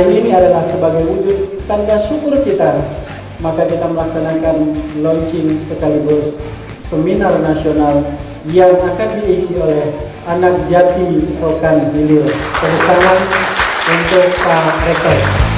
hari ini adalah sebagai wujud tanda syukur kita, maka kita melaksanakan launching sekaligus seminar nasional yang akan diisi oleh anak Jati Rokan Jilir. Tepuk tangan untuk Pak Rektor.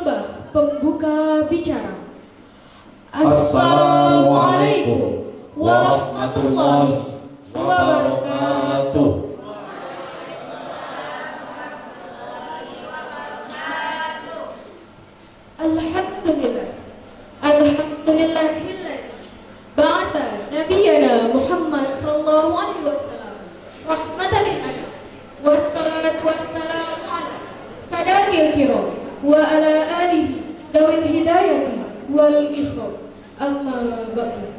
Sembah pembuka bicara. Assalamualaikum warahmatullahi wabarakatuh. Alhamdulillah. Alhamdulillahilladzi ba'atha nabiyyana Muhammad sallallahu alaihi wasallam rahmatan lil alamin. Wassalatu wassalamu ala sadaqil kiram wa ala alihi dawil hidayati wal ikram. Amma ba'du.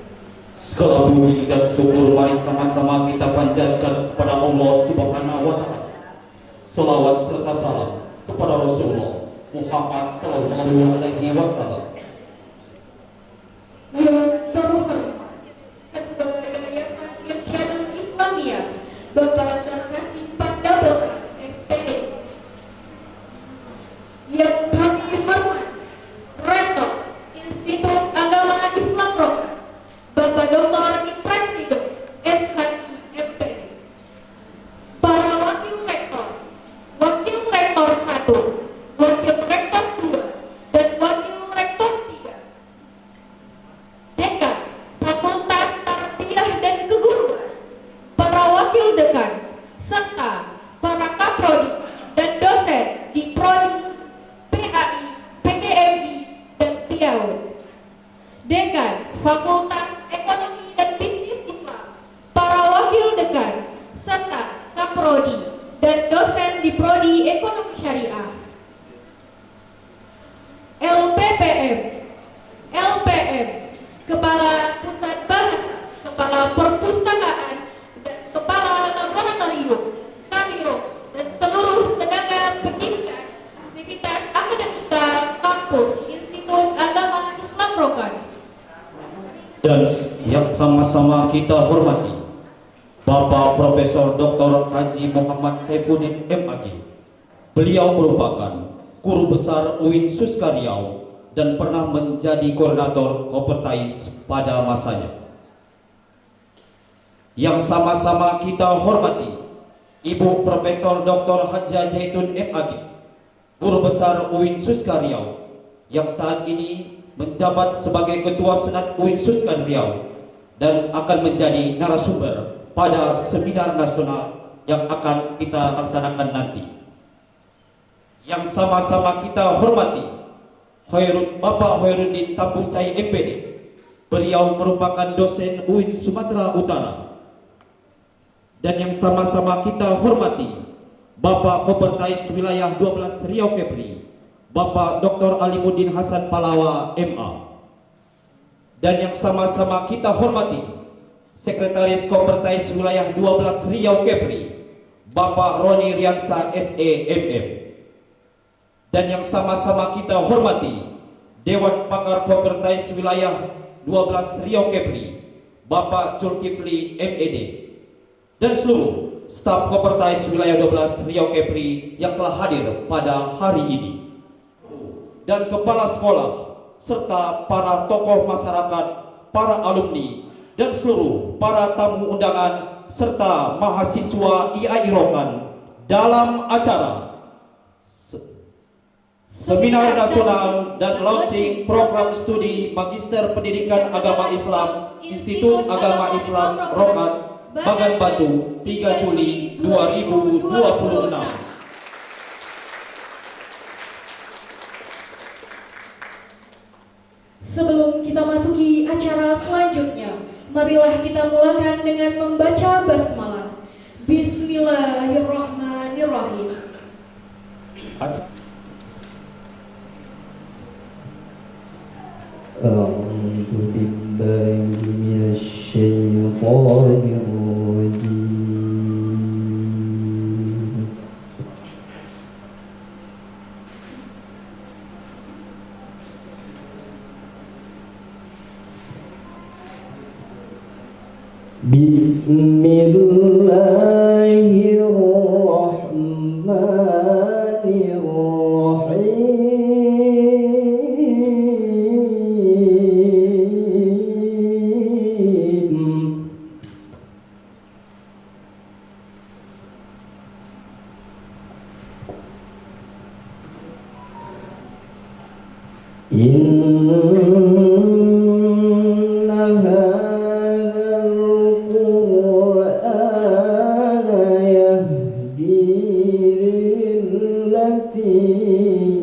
Segala puji dan syukur mari sama-sama kita panjatkan kepada Allah Subhanahu wa taala. Salawat serta salam kepada Rasulullah Muhammad sallallahu alaihi wasallam. Yang terhormat Ketua Yayasan Irsyadul Islamiyah Bapak Terkasih Pandapokan SPD. Yang kami hormati Rektor Institut Agama Islam Rokan Bapak Dr. Imran Ridho SHI MPD. Para Wakil Rektor 1, Wakil Rektor 2, dan Wakil Rektor 3, Dekan Fakultas Tarbiyah dan Keguruan, para Wakil Dekan, serta para Kaprodi dan dosen di Prodi, PAI, PGMI, dan Riau. Dekan Fakultas Ekonomi dan Bisnis Islam, para Wakil Dekan, serta Kaprodi dan dosen di Prodi Ekonomi Syariah. LPM, Kepala Pusat Bahasa, Kepala Perpustakaan, dan Kepala Laboratorium, Kamiro, dan seluruh tenaga pendidikan, aktivitas akademika kampus Institut Agama Islam Rokan. Dan yang sama-sama kita hormati Bapak Profesor Dr. Haji Muhammad Saifuddin MAG. Beliau merupakan Guru Besar UIN Suska Riau dan pernah menjadi koordinator Kopertais pada masanya. Yang sama-sama kita hormati Ibu Profesor Dr. Hadja Zaitun MAG, Guru Besar UIN Suska Riau, yang saat ini menjabat sebagai Ketua Senat UIN Suska Riau dan akan menjadi narasumber pada seminar nasional yang akan kita laksanakan nanti. Yang sama-sama kita hormati Bapak Khairuddin Tambusai MPD. Beliau merupakan dosen UIN Sumatera Utara. Dan yang sama-sama kita hormati Bapak Kopertais Wilayah 12 Riau Kepri, Bapak Dr. Alimuddin Hasan Palawa MA. Dan yang sama-sama kita hormati Sekretaris Kopertais Wilayah 12 Riau Kepri, Bapak Roni Riansa SE MM. Dan yang sama-sama kita hormati Dewan Pakar Kopertais Wilayah 12 Riau Kepri, Bapak Zulkifli MED. Dan seluruh staf Kopertais Wilayah 12 Riau Kepri yang telah hadir pada hari ini. Dan kepala sekolah serta para tokoh masyarakat, para alumni, dan seluruh para tamu undangan serta mahasiswa IAI Rokan dalam acara Seminar Nasional dan Launching Program Studi Magister Pendidikan Agama Islam Institut Agama Islam Rokan, Bagan Batu, 3 Juli 2026. Sebelum kita masuki acara selanjutnya, marilah kita mulakan dengan membaca basmalah. Bismillahirrahmanirrahim. A'udzu billahi minasy syaithanir rajim. Bismillahirrahmanirrahim. إن هذا القرآن يهدي للتي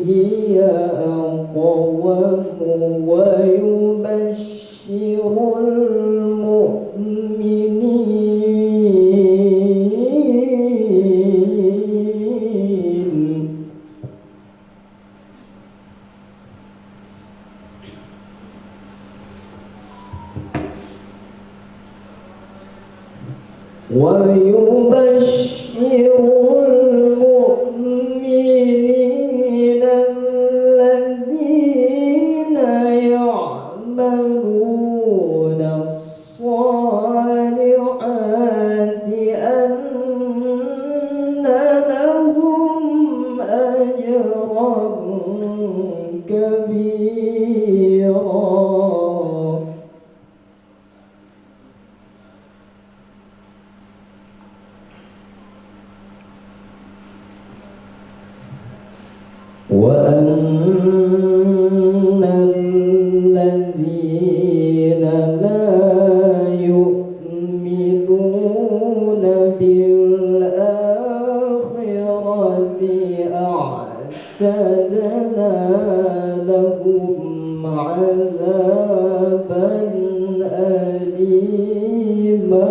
هي أقوم ويبشر المؤمنين الذين يعملون الصالحات أن لهم أجرا كبيرا. وأن الذين لا يؤمنون بالآخرة أعتدنا لهم عذابا أليما.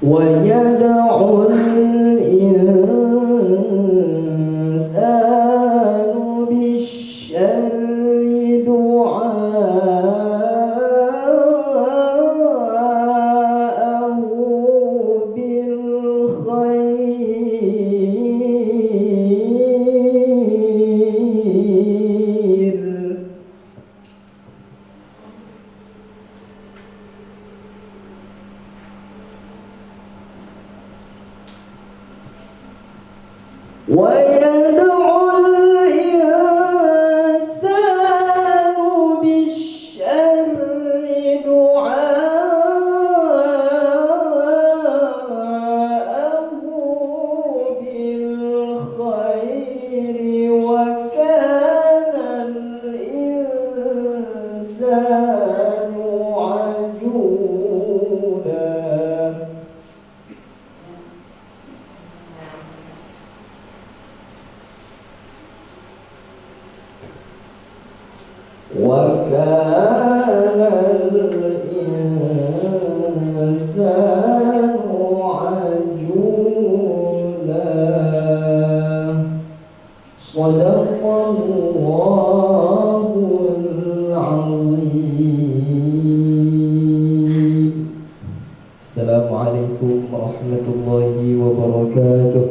ويدعو الإنسان بالشر دعاءه بالخير. ويدعو الإنسان بالشر دعاءه بالخير وكان الإنسان عجولا. وكان الإنسان عجولا. صدق الله العظيم. السلام عليكم ورحمة الله وبركاته.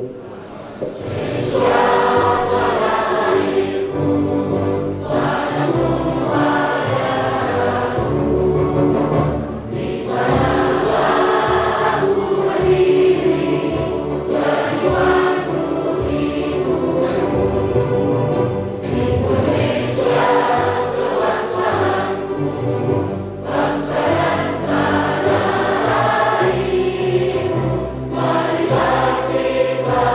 Kita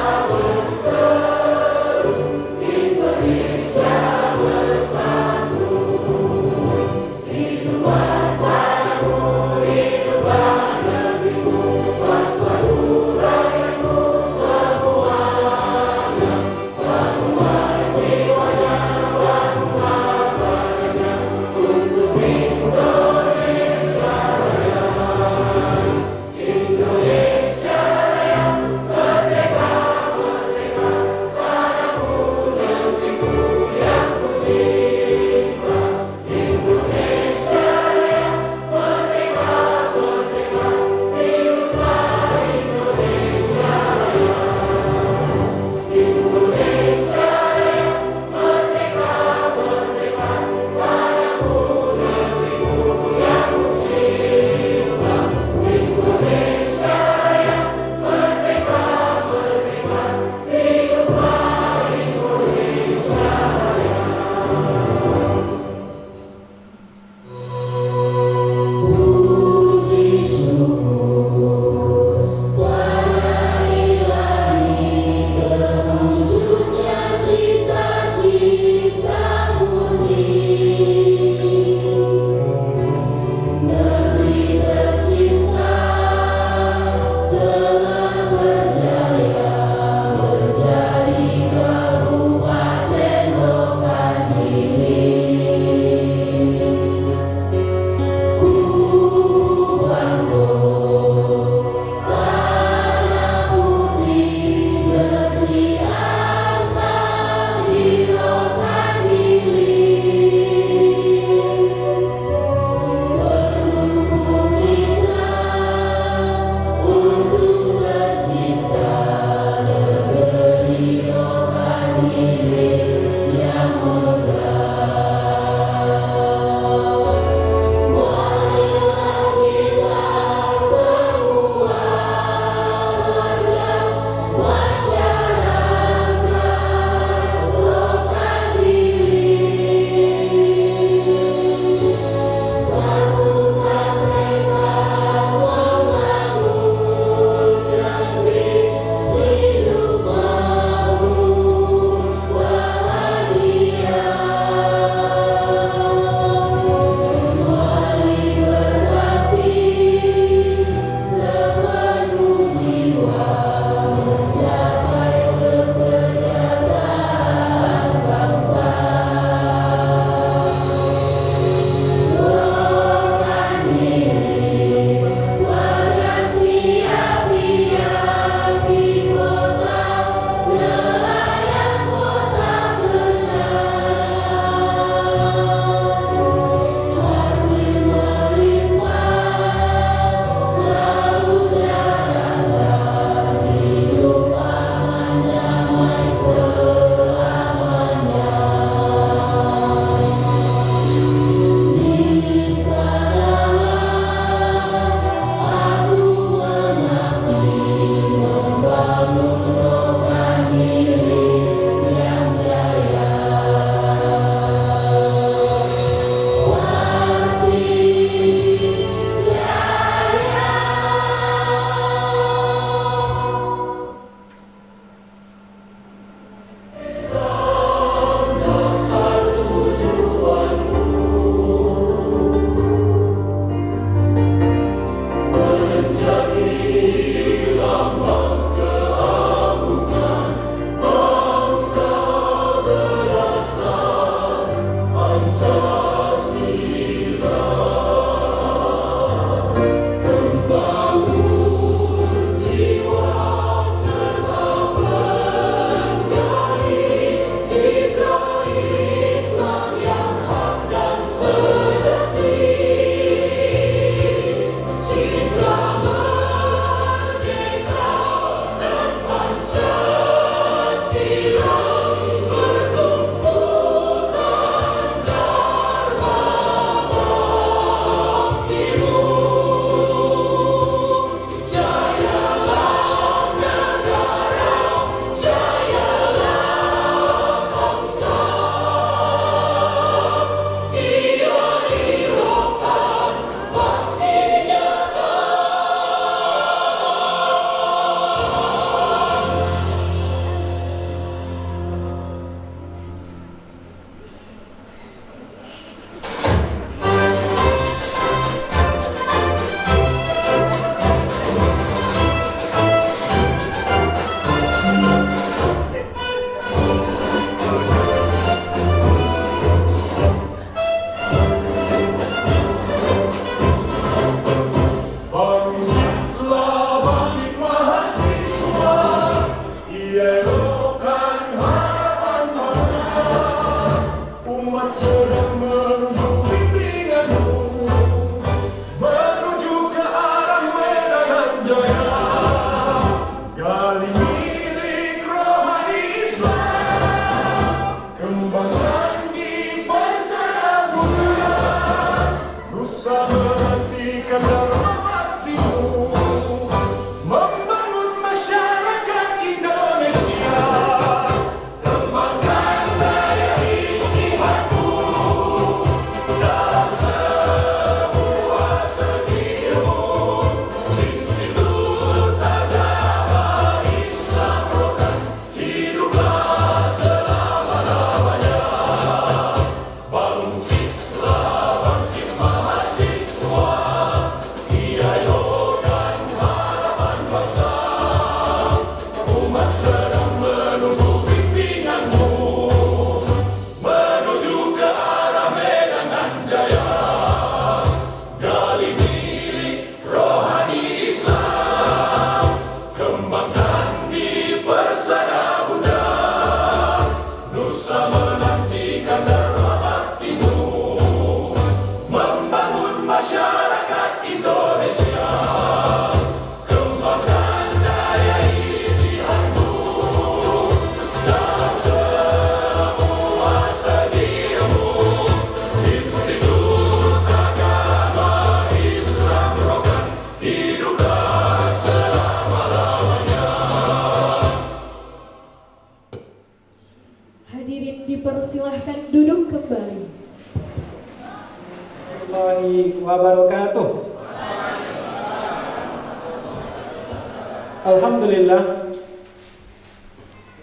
Alhamdulillah,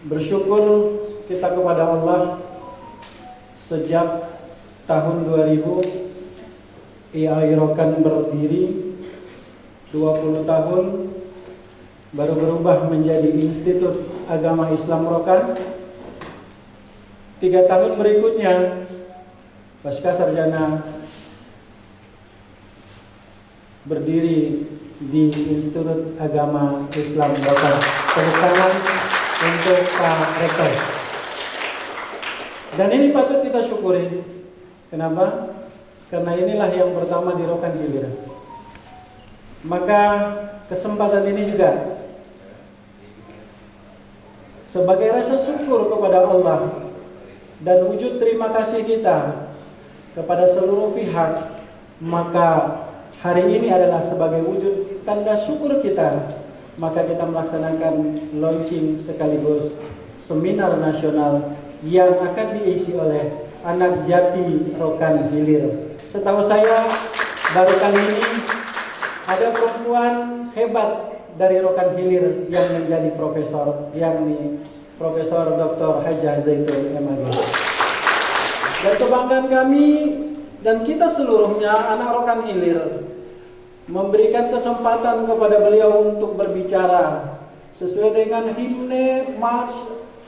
bersyukur kita kepada Allah sejak tahun 2000 IAI Rokan berdiri 20 tahun baru berubah menjadi Institut Agama Islam Rokan. 3 tahun berikutnya pasca sarjana berdiri di Institut Agama Islam Rokan. Tepuk tangan untuk Pak Rektor. Dan ini patut kita syukuri. Kenapa? Karena inilah yang pertama di Rokan Hilir. Maka kesempatan ini juga sebagai rasa syukur kepada Allah dan wujud terima kasih kita kepada seluruh pihak, maka hari ini adalah sebagai wujud tanda syukur kita, maka kita melaksanakan launching sekaligus seminar nasional yang akan diisi oleh anak jati Rokan Hilir. Setahu saya baru kali ini ada perempuan hebat dari Rokan Hilir yang menjadi profesor, yakni Profesor Dr. Hajjah Zaitun MAG. Dan kebanggaan kami dan kita seluruhnya anak Rokan Hilir memberikan kesempatan kepada beliau untuk berbicara sesuai dengan himne March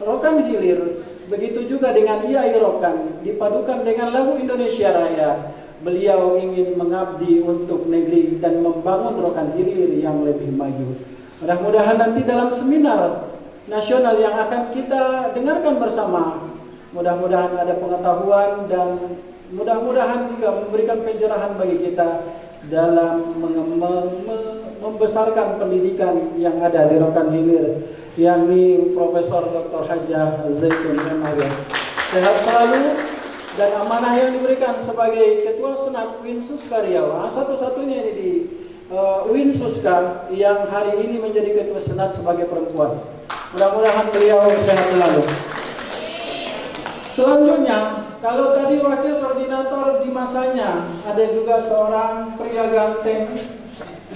Rokan Hilir. Begitu juga dengan IAI Rokan dipadukan dengan lagu Indonesia Raya. Beliau ingin mengabdi untuk negeri dan membangun Rokan Hilir yang lebih maju. Mudah-mudahan nanti dalam seminar nasional yang akan kita dengarkan bersama, mudah-mudahan ada pengetahuan dan mudah-mudahan juga memberikan pencerahan bagi kita dalam membesarkan pendidikan yang ada di Rokan Hilir, yakni Profesor Dr. Hajjah Zaitun MAG. Sehat selalu dan amanah yang diberikan sebagai Ketua Senat UIN Suska Riau, satu-satunya ini di UIN Suska yang hari ini menjadi Ketua Senat sebagai perempuan. Mudah-mudahan beliau sehat selalu. Selanjutnya, kalau tadi wakil koordinator di masanya ada juga seorang pria ganteng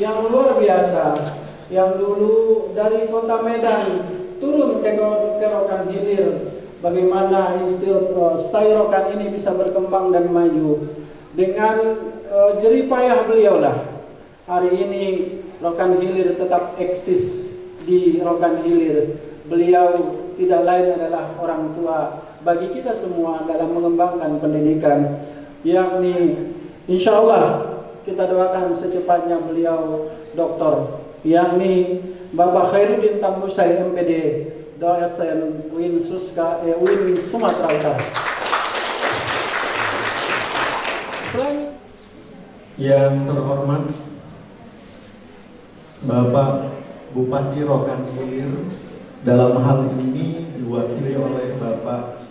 yang luar biasa, yang dulu dari kota Medan turun ke Rokan Hilir. Bagaimana style Rokan ini bisa berkembang dan maju dengan jerih payah beliau lah. Hari ini Rokan Hilir tetap eksis di Rokan Hilir. Beliau tidak lain adalah orang tua bagi kita semua dalam mengembangkan pendidikan, yakni insya Allah kita doakan secepatnya beliau doktor, yakni Bapak Khairuddin Tambusai MPD, dosen UIN Sumatera Utara. Selain yang terhormat Bapak Bupati Rokan Hilir, dalam hal ini diwakili oleh Bapak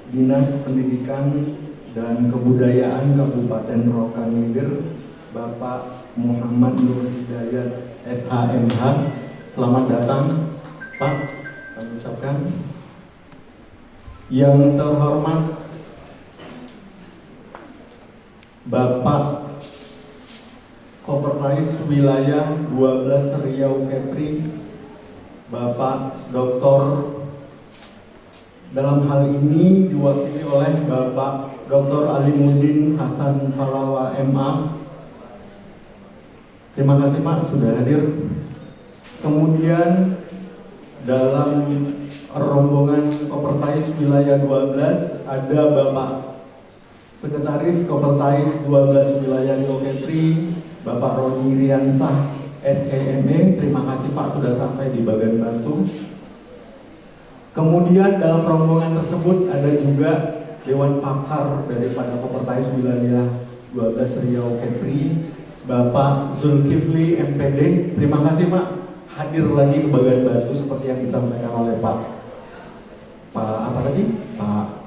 Dinas Pendidikan dan Kebudayaan Kabupaten Rokan Hilir, Bapak Muhammad Nur Hidayat SHMH. Selamat datang Pak, kami ucapkan. Yang terhormat Bapak Kopertais Wilayah 12 Riau Kepri, Bapak Dr. dalam hal ini diwakili oleh Bapak Dr. Alimuddin Hasan Palawa MA. Terima kasih Pak sudah hadir. Kemudian dalam rombongan Kopertais Wilayah 12 ada Bapak Sekretaris Kopertais 12 Wilayah Riau Kepri, Bapak Roni Riansah SEME. Terima kasih Pak sudah sampai di bagian Batu. Kemudian dalam rombongan tersebut ada juga Dewan Pakar daripada Kopertais Wilayah 12 Riau Kepri, Bapak Zulkifli MPD. Terima kasih Pak hadir lagi ke bagian Batu seperti yang disampaikan oleh Pak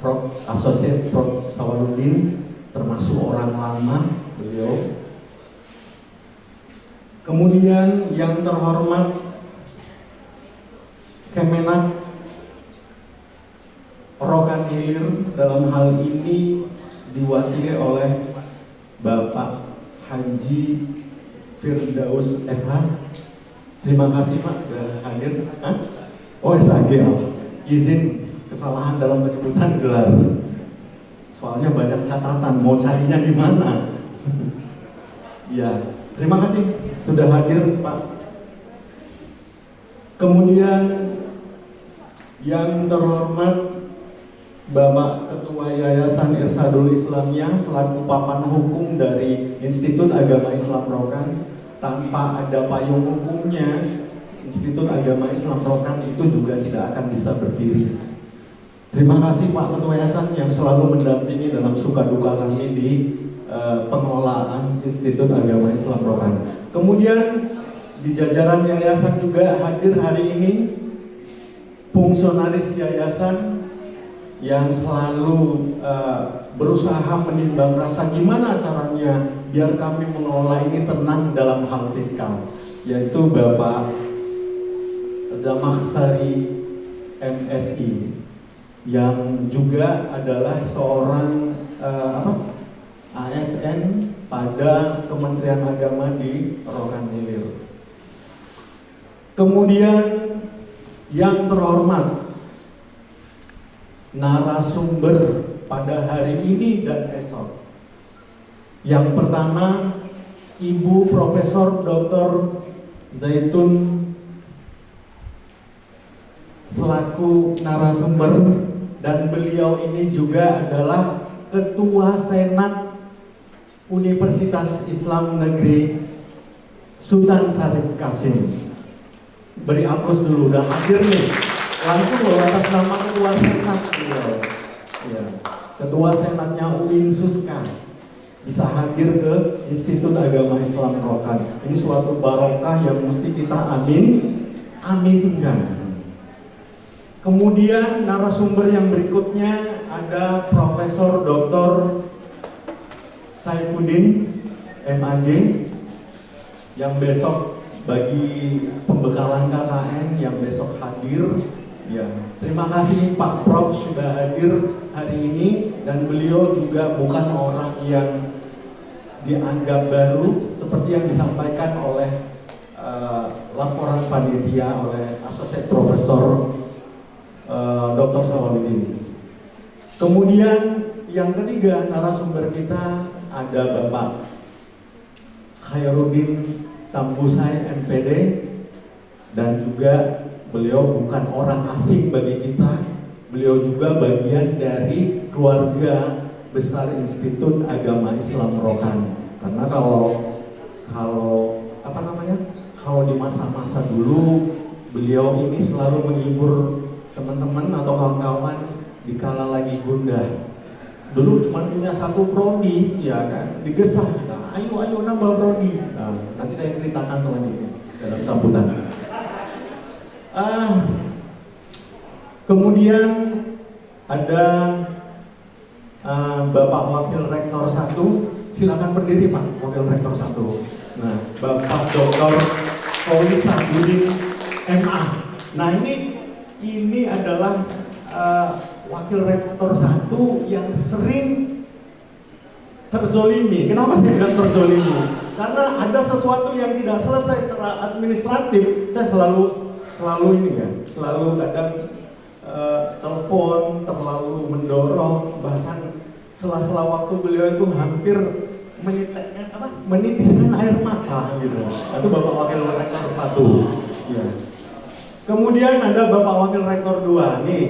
Prof. Asosiat Prof. Sawaluddin, termasuk orang lama beliau. Kemudian yang terhormat Kemenak Rokan Hilir, dalam hal ini diwakili oleh Bapak Haji Firdaus SH. Terima kasih Pak sudah hadir. Hah? Oh SAG, izin kesalahan dalam penyebutan gelar. Soalnya banyak catatan, mau carinya di mana? Ya, terima kasih sudah hadir Pak. Kemudian yang terhormat Bapak Ketua Yayasan Irsadul Islamiyah selaku papan hukum dari Institut Agama Islam Rokan. Tanpa ada payung hukumnya, Institut Agama Islam Rokan itu juga tidak akan bisa berdiri. Terima kasih Pak Ketua Yayasan yang selalu mendampingi dalam suka duka kami di pengelolaan Institut Agama Islam Rokan. Kemudian di jajaran yayasan juga hadir hari ini fungsionaris yayasan yang selalu berusaha menimbang rasa gimana caranya biar kami mengelola ini tenang dalam hal fiskal, yaitu Bapak Zamakhsari MSI yang juga adalah seorang ASN pada Kementerian Agama di Rokan Hilir. Kemudian yang terhormat narasumber pada hari ini dan esok. Yang pertama, Ibu Profesor Dr. Zaitun selaku narasumber, dan beliau ini juga adalah Ketua Senat Universitas Islam Negeri Sultan Syarif Kasim. Beri aplaus dulu, udah hadir nih. Langsung loh atas nama Ketua Senat beliau. Ya. Ketua Senatnya UIN Suska bisa hadir ke Institut Agama Islam Rokan. Ini suatu barokah yang mesti kita aminkan. Kemudian narasumber yang berikutnya ada Profesor Dr. Saifuddin MAG yang besok bagi pembekalan KKN yang besok hadir. Ya, terima kasih Pak Prof sudah hadir hari ini, dan beliau juga bukan orang yang dianggap baru seperti yang disampaikan oleh laporan panitia oleh Asosiat Profesor Dr. Sawaludin. Kemudian yang ketiga narasumber kita ada Bapak Khairuddin Tambusai MPD, dan juga beliau bukan orang asing bagi kita. Beliau juga bagian dari keluarga besar Institut Agama Islam Rokan. Karena kalau di masa-masa dulu beliau ini selalu menghibur teman-teman atau kawan-kawan di kala lagi gundah. Dulu cuma punya satu prodi, ya kan, digesah. Nah, ayo nambah prodi. Nah, nanti saya ceritakan selanjutnya dalam sambutan. Kemudian ada Bapak Wakil Rektor 1, silakan berdiri Pak, Wakil Rektor 1. Nah, Bapak Dr. Kowi Sabudin MA. Nah, ini adalah Wakil Rektor 1 yang sering terzolimi. Kenapa saya bilang terzolimi? Karena ada sesuatu yang tidak selesai secara administratif, saya selalu kadang telepon, terlalu mendorong, bahkan sela-sela waktu beliau itu hampir menitiskan air mata gitu. Itu Bapak Wakil Rektor 1. Ya. Kemudian ada Bapak Wakil Rektor 2 nih,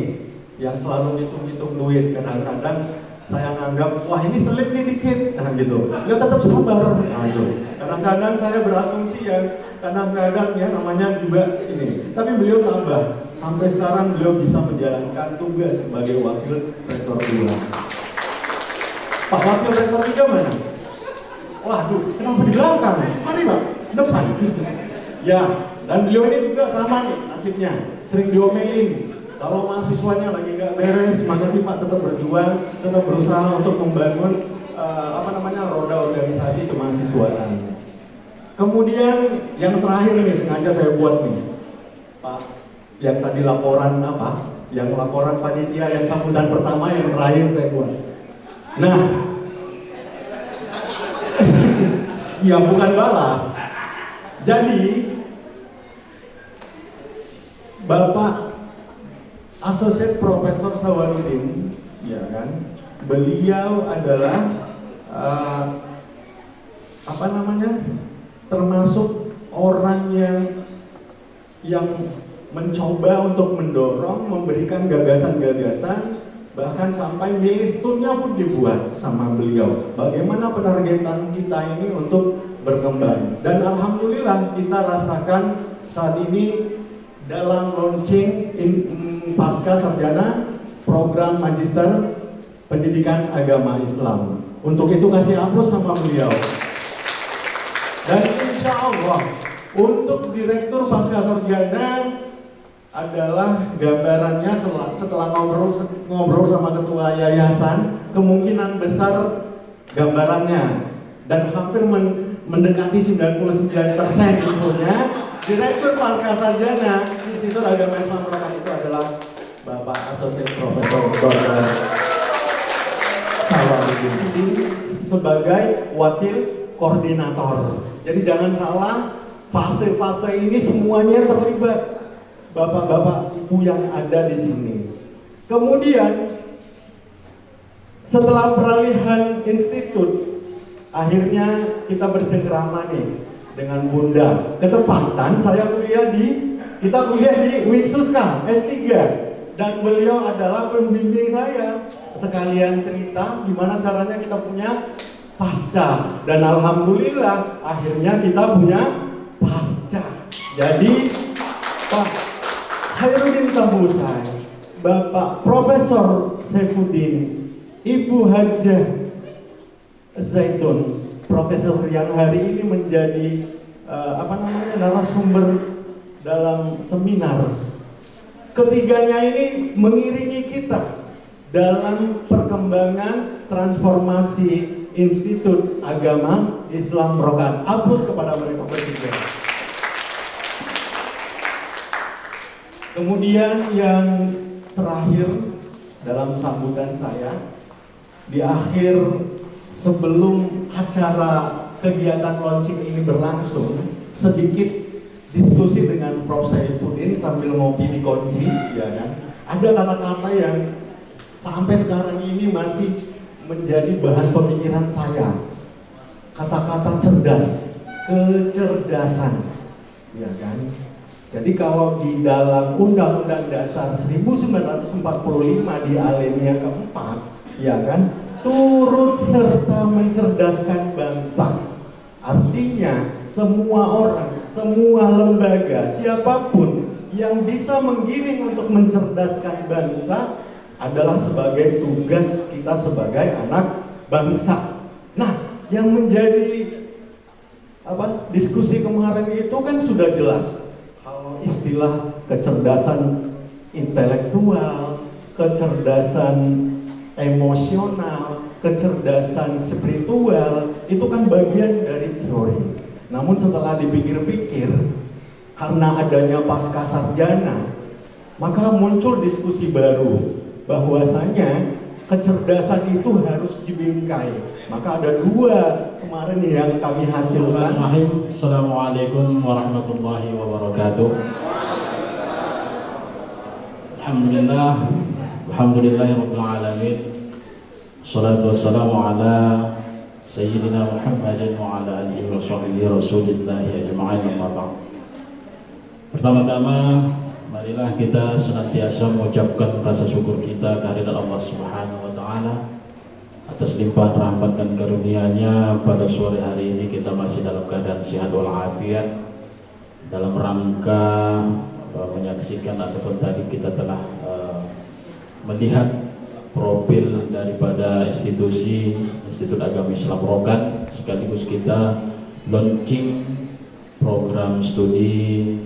yang selalu hitung-hitung duit. Kadang-kadang saya nganggap, wah ini selip nih dikit, nah gitu. Dia tetap sabar, nah gitu. Kadang-kadang saya berasumsi ya, kadang-kadang ya namanya juga ini. Tapi beliau tambah, sampai sekarang beliau bisa menjalankan tugas sebagai Wakil Rektor 2. Pak Wakil Rektor 3 mana? Waduh, kenapa di belakang? Mari Pak, depan. Ya, dan beliau ini juga sama nih nasibnya, sering diomelin. Kalau mahasiswanya lagi nggak beres, makasih Pak, tetap berjuang, tetap berusaha untuk membangun roda organisasi kemahasiswaan. Kemudian yang terakhir nih sengaja saya buat nih, Pak, yang tadi laporan yang laporan panitia yang sambutan pertama yang terakhir saya buat. Nah, ya bukan balas. Jadi Bapak Associate Profesor Sawarudin, ya kan? Beliau adalah termasuk orang yang mencoba untuk mendorong, memberikan gagasan-gagasan, bahkan sampai milestone-nya pun dibuat sama beliau. Bagaimana penargetan kita ini untuk berkembang. Dan alhamdulillah kita rasakan saat ini dalam launching pasca sarjana program Magister Pendidikan Agama Islam. Untuk itu kasih aplaus sama beliau. Dan insya Allah untuk Direktur Pasca Sarjana adalah gambarannya setelah ngobrol sama ketua yayasan, kemungkinan besar gambarannya dan hampir mendekati 99% infonya. Direktur Pasca Sarjana Institut Agama Islam Rokan itu adalah Bapak Associate Profesor Dr. Sawarudin sebagai wakil koordinator. Jadi jangan salah, fase-fase ini semuanya terlibat bapak-bapak ibu yang ada di sini. Kemudian setelah peralihan institut, akhirnya kita bercengkrama nih dengan Bunda. Ketepatan kita kuliah di Winsuska S3 dan beliau adalah pembimbing saya. Sekalian cerita gimana caranya kita punya pasca, dan alhamdulillah akhirnya kita punya pasca. Jadi Pak Khairuddin Tambusai, Bapak Profesor Saifuddin, Ibu Hajjah Zaitun, Profesor yang hari ini menjadi narasumber dalam seminar. Ketiganya ini mengiringi kita dalam perkembangan transformasi Institut Agama Islam Rokan. Aplaus kepada mereka bertiga. Kemudian yang terakhir dalam sambutan saya, di akhir sebelum acara kegiatan launching ini berlangsung, sedikit diskusi dengan Prof. Saifuddin sambil ngopi di Konji, ya kan? Ada kata-kata yang sampai sekarang ini masih menjadi bahan pemikiran saya. Kata-kata cerdas, kecerdasan, ya kan? Jadi kalau di dalam Undang-Undang Dasar 1945 di alinea keempat, ya kan, turut serta mencerdaskan bangsa. Artinya semua orang, semua lembaga, siapapun yang bisa menggiring untuk mencerdaskan bangsa adalah sebagai tugas kita sebagai anak bangsa. Nah, yang menjadi diskusi kemarin itu kan sudah jelas. Kalau istilah kecerdasan intelektual, kecerdasan emosional, kecerdasan spiritual, itu kan bagian dari teori. Namun setelah dipikir-pikir, karena adanya pasca sarjana, maka muncul diskusi baru bahwasanya kecerdasan itu harus dibingkai. Maka ada dua kemarin yang kami hasilkan. Assalamualaikum warahmatullahi wabarakatuh. Alhamdulillahirabbil alamin. Salatu wassalamu ala sayyidina Muhammadin wa ala alihi wa sahbihi rasulillahi ajma'in, amma ba'd. Pertama-tama marilah kita senantiasa mengucapkan rasa syukur kita kehadirat Allah Subhanahu wa taala atas limpahan rahmat dan karunia-Nya. Pada sore hari ini kita masih dalam keadaan sehat walafiat dalam rangka menyaksikan ataupun tadi kita telah melihat profil daripada Institut Agama Islam Rokan, sekaligus kita launching program studi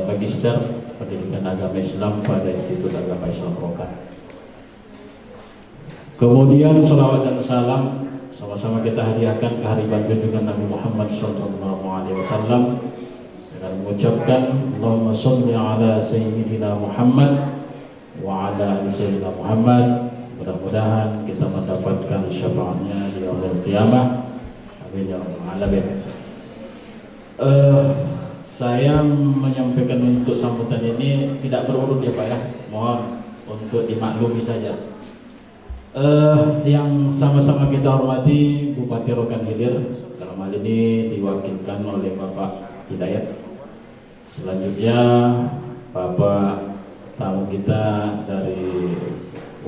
Magister Pendidikan Agama Islam pada Institut Agama Islam Rokan. Kemudian salawat dan salam sama-sama kita hadiahkan kehadiran junjungan Nabi Muhammad SAW dengan mengucapkan Allahumma sholli ala sayyidina Muhammad wa ala ali sayyidina Muhammad. Mudah-mudahan kita mendapatkan syafaatnya di yaumil qiyamah. Amin ya rabbal alamin. saya menyampaikan untuk sambutan ini tidak berurut ya Pak ya, mohon untuk dimaklumi saja. Yang sama-sama kita hormati Bupati Rokan Hilir, dalam hal ini diwakilkan oleh Bapak Hidayat. Selanjutnya Bapak tamu kita dari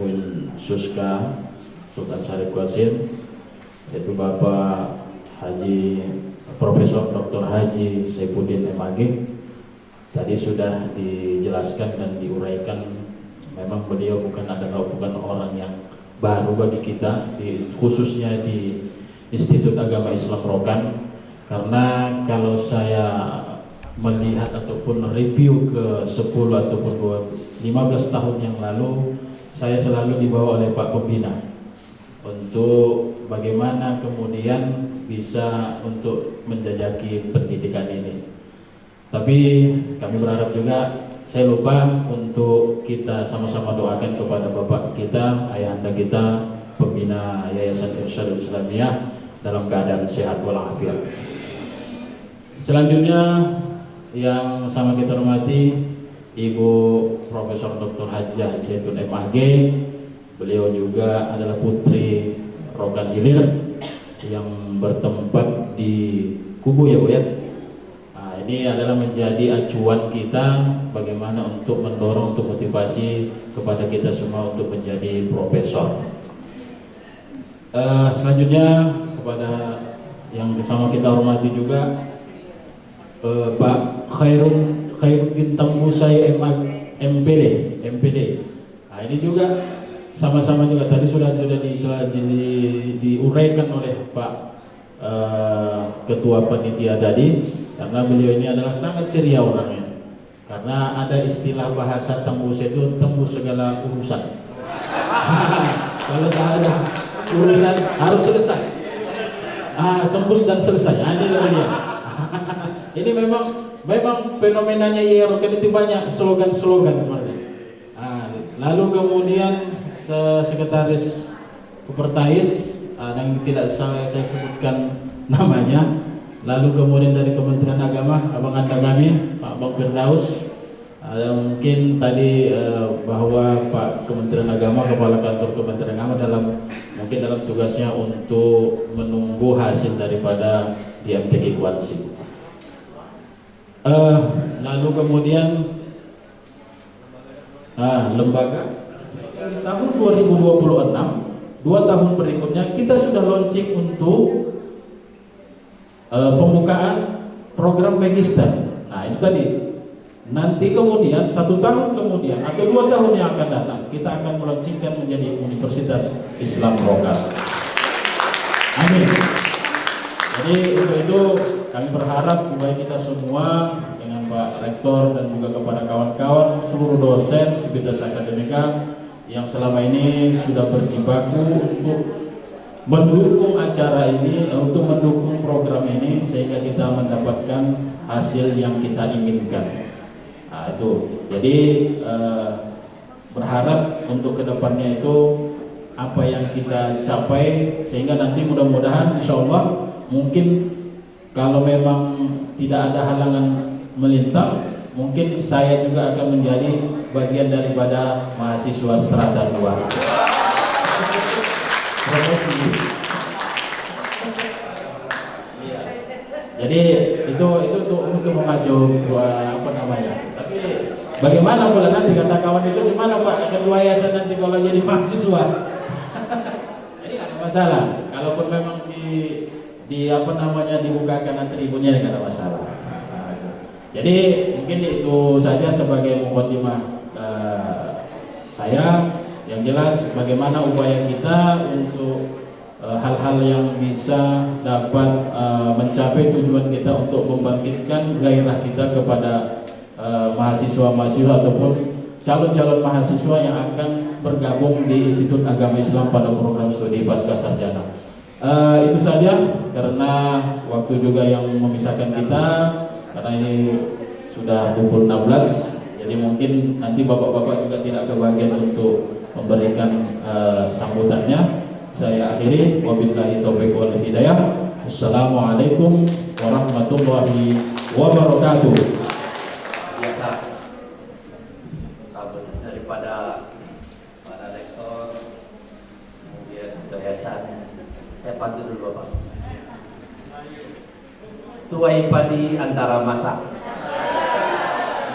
UIN Suska Sultan Syarif Qasim, yaitu Bapak Haji Profesor Dr. Haji Saifuddin MAG. Tadi sudah dijelaskan dan diuraikan, memang beliau bukan orang yang baru bagi kita, khususnya di Institut Agama Islam Rokan. Karena kalau saya melihat ataupun review ke 10 ataupun 15 tahun yang lalu, saya selalu dibawa oleh Pak Pembina untuk bagaimana kemudian bisa untuk menjajaki pendidikan ini. Tapi kami berharap juga, saya lupa untuk kita sama-sama doakan kepada Bapak kita, ayahanda kita, pembina Yayasan Irsyadul Islamiyah dalam keadaan sehat walafiat. Selanjutnya yang sama kita hormati Ibu Profesor Dr. Hajjah Zaitun MAG. Beliau juga adalah putri Rokan Hilir yang bertempat di Kubu ya Bu ya. Ini adalah menjadi acuan kita bagaimana untuk mendorong, untuk motivasi kepada kita semua untuk menjadi profesor. Selanjutnya kepada yang sama kita hormati juga Pak Khairuddin Tambusai MPD. Nah, ini juga sama-sama juga tadi sudah diuraikan oleh Pak Ketua Panitia tadi, karena beliau ini adalah sangat ceria orangnya. Karena ada istilah bahasa tembus itu tembus segala urusan. Kalau tak ada urusan harus selesai. Tembus dan selesai. Ini dia. Ini memang fenomenanya Rokan itu banyak slogan-slogan sebenarnya. Lalu kemudian sekretaris Pertais yang tidak saya sebutkan namanya. Lalu kemudian dari Kementerian Agama, Abang Anda kami, Pak Bang Firdaus. Mungkin tadi bahwa Pak Kementerian Agama, Kepala Kantor Kementerian Agama mungkin dalam tugasnya untuk menunggu hasil daripada DMTQ Kuansi. Lalu kemudian lembaga tahun 2026, 2 tahun berikutnya kita sudah launching untuk pembukaan program magister. Nah itu tadi. Nanti kemudian 1 tahun kemudian atau 2 tahun yang akan datang kita akan melaunchingkan menjadi Universitas Islam Rokan. Amin. Jadi untuk itu kami berharap supaya kita semua dengan Pak Rektor dan juga kepada kawan-kawan seluruh dosen Sivitas Akademika yang selama ini sudah berjibaku untuk mendukung acara ini, untuk mendukung program ini sehingga kita mendapatkan hasil yang kita inginkan. Nah, itu. Jadi berharap untuk kedepannya itu apa yang kita capai sehingga nanti mudah-mudahan insya Allah mungkin kalau memang tidak ada halangan melintang, mungkin saya juga akan menjadi bagian daripada mahasiswa strata 2. Jadi itu untuk memacu apa namanya. Tapi bagaimana pula nanti kata kawan itu gimana Pak ketua yayasan nanti kalau jadi mahasiswa? Jadi nggak ada masalah. Kalaupun memang di apa namanya dibukakan atributnya tidak ada masalah. Jadi mungkin itu saja sebagai mukadimah saya. Yang jelas bagaimana upaya kita untuk hal-hal yang bisa dapat mencapai tujuan kita untuk membangkitkan gairah kita kepada mahasiswa-mahasiswa ataupun calon-calon mahasiswa yang akan bergabung di Institut Agama Islam pada program studi pasca sarjana. Itu saja karena waktu juga yang memisahkan kita, karena ini sudah pukul 16, jadi mungkin nanti bapak-bapak juga tidak kebagian untuk memberikan sambutannya. Saya akhiri, wabillahi taufiq wal hidayah. Assalamualaikum warahmatullahi wabarakatuh. wabarakatuh. Biasa sahabat daripada para rektor, kemudian yayasan. Saya pantun dulu Bapak. Tuai padi antara masa,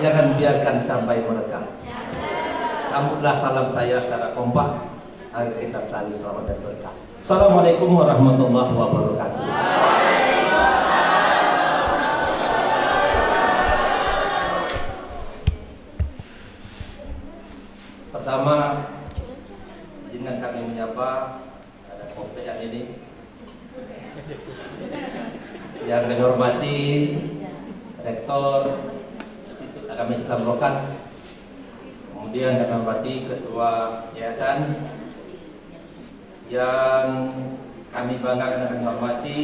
jangan biarkan sampai merekah. Sambutlah salam saya secara kompak, agar kita selalu selamat dan berkah. Assalamualaikum warahmatullahi wabarakatuh. Pertama, izinkan kami menyapa ada koptean ini yang kami hormati Rektor Institut Agama Islam Rokan, kemudian kami hormati Ketua Yayasan, yang kami banggakan dan kami hormati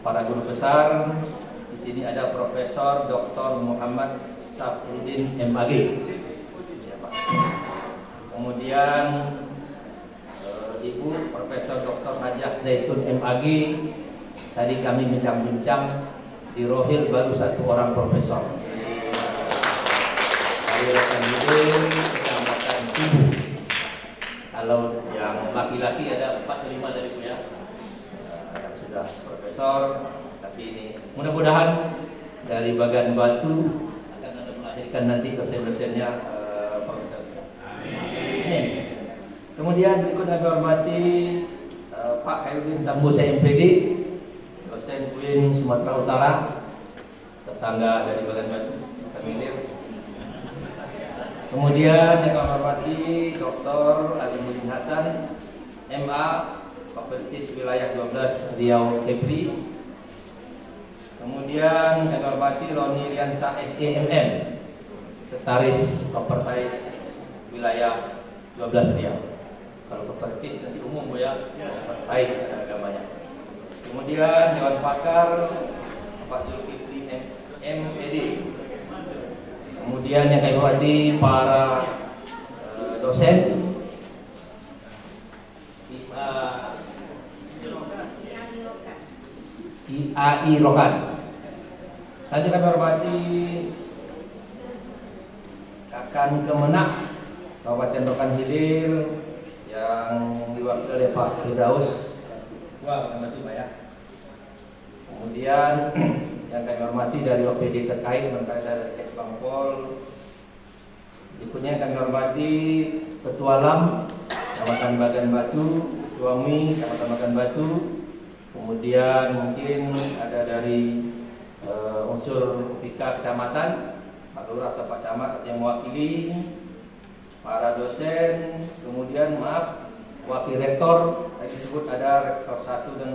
para guru besar. Di sini ada Profesor Dr. Muhammad Safruddin MAG. Kemudian Ibu Profesor Dr. Hajjah Zaitun MAG. Tadi kami bincang-bincang di Rohil baru satu orang profesor. Dari rekan Hidin, Kecamatan Ibu. Kalau yang laki-laki ada 4-5 dari itu ya, yang sudah profesor. Tapi ini mudah-mudahan dari Bagan Batu akan ada melahirkan nanti dosen-dosennya profesor. Amin. Kemudian berikut kami hormati Pak Khairudin Tambusa MPD, dosen UIN Sumatera Utara, tetangga dari Bagan Batu, Kamilir. Kemudian yang kami hormati Dr. Alimuddin Hasan, MA, Fakultas Wilayah 12 Riau Kepri. Kemudian yang kami hormati Roni Riansa SEMM, Sekretaris Kopertais Wilayah 12 Riau. Kalau Kopertais nanti umum ya, Kopertais agamanya. Kemudian Dewan Pakar Pak Zulkifli MPD. Kemudian yang kami hormati para dosen IAI Rokan. Saya kami hormati Kakan Kemenak Kabupaten Rokan Hilir yang diwakili oleh Pak Firdaus. Wah, hormati Pak ya. Kemudian yang kami hormati dari OPD terkait dari Kes Bangpol. Berikutnya kami hormati Ketua LAM Kecamatan Bagan Batu, Ketua MI Kecamatan Bagan Batu. Kemudian mungkin ada dari unsur PIKA Kecamatan, Pak Lurah atau Pak Camat yang mewakili, para dosen, kemudian maaf Wakil Rektor, tadi disebut ada Rektor 1 dan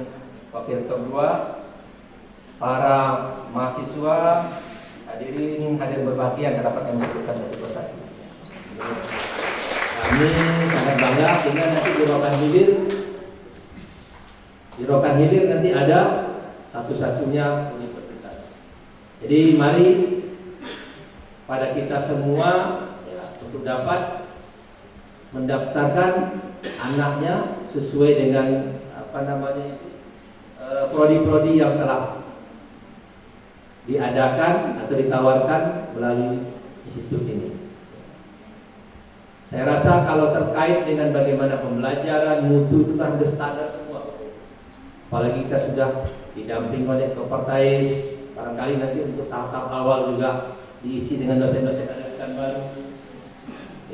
Wakil Rektor 2. Para mahasiswa, hadirin berbahagia yang dapat kami sebutkan satu persatu. Kami sangat bangga dengan nanti di Rokan Hilir. Di Rokan Hilir nanti ada satu-satunya universitas. Jadi mari pada kita semua ya, untuk dapat mendaftarkan anaknya sesuai dengan prodi-prodi yang telah diadakan atau ditawarkan melalui institut ini. Saya rasa kalau terkait dengan bagaimana pembelajaran, mutu itu kan standar semua. Apalagi kita sudah didamping oleh Kopertais, barangkali nanti untuk tahap awal juga diisi dengan dosen-dosen yang baru.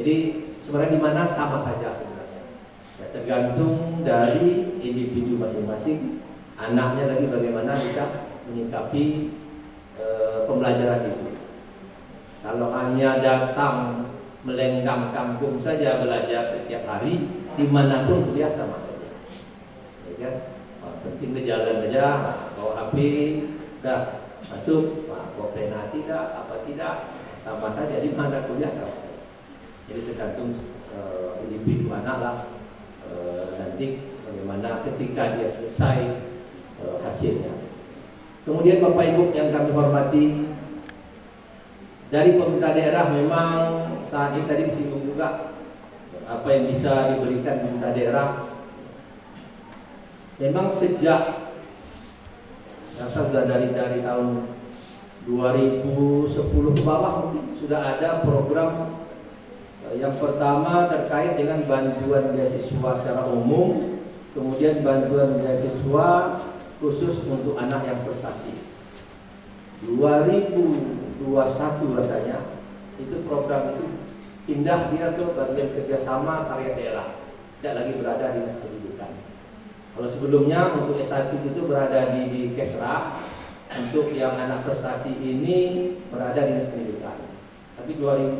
Jadi sebenarnya di mana sama saja sebenarnya. Ya, tergantung dari individu masing-masing, anaknya lagi bagaimana bisa menyikapi pembelajaran itu. Kalau hanya datang melenggang kampung saja belajar setiap hari, dimanapun kuliah sama saja. Ya kan? Penting ke jalan aja, bawa HP, dah masuk, bawa pena tidak, apa tidak, sama saja. Di mana kuliah sama saja. Jadi tergantung individu anak lah nanti bagaimana ketika dia selesai hasilnya. Kemudian Bapak Ibu yang kami hormati, dari pemerintah daerah memang saat ini tadi disinggung juga apa yang bisa diberikan pemerintah daerah. Memang sejak saya sudah dari tahun 2010 ke bawah mungkin sudah ada program yang pertama terkait dengan bantuan beasiswa secara umum, kemudian bantuan beasiswa khusus untuk anak yang prestasi. 2021 rasanya itu program itu pindah dia ke bagian kerjasama syariah daerah, tidak lagi berada di dinas pendidikan. Kalau sebelumnya untuk S1 itu berada di Kesra, untuk yang anak prestasi ini berada di dinas pendidikan. Tapi 2021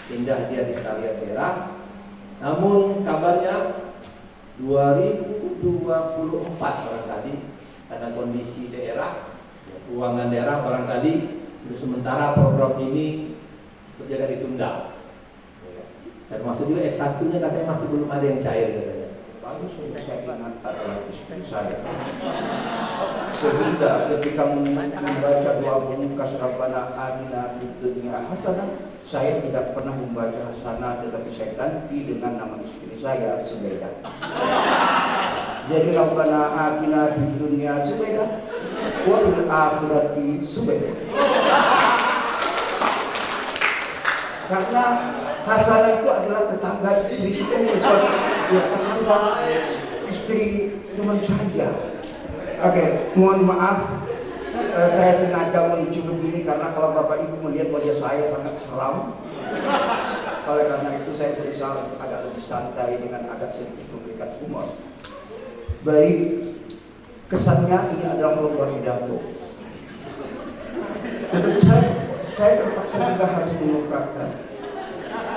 pindah dia di syariah daerah. Namun kabarnya 2024 barangkali karena kondisi daerah, keuangan daerah barangkali untuk sementara program ini seperti ditunda. Dan maksud juga S1-nya katanya masih belum ada yang cair katanya. Bagus untuk saya ingat adalah istri saya. Sehingga ketika membaca doa pembuka Rabbana Atina fid dunya hasanah, saya tidak pernah membaca hasanah, tetapi saya ganti dengan nama istri saya, Subaidah. Jadi Rabbana Atina fid dunya Subaidah wa fil akhirati Subaidah. Karena hasanah itu adalah tetangga istri saya, tetangga istri teman saya. Oke, mohon maaf, saya sengaja menuju begini karena kalau Bapak Ibu melihat wajah saya sangat seram. Oleh karena itu saya berusaha untuk agak lebih santai dengan agak sedikit memberikan humor. Baik, kesannya ini adalah sebuah pidato. Tentu saya terpaksa juga harus mengungkapkan.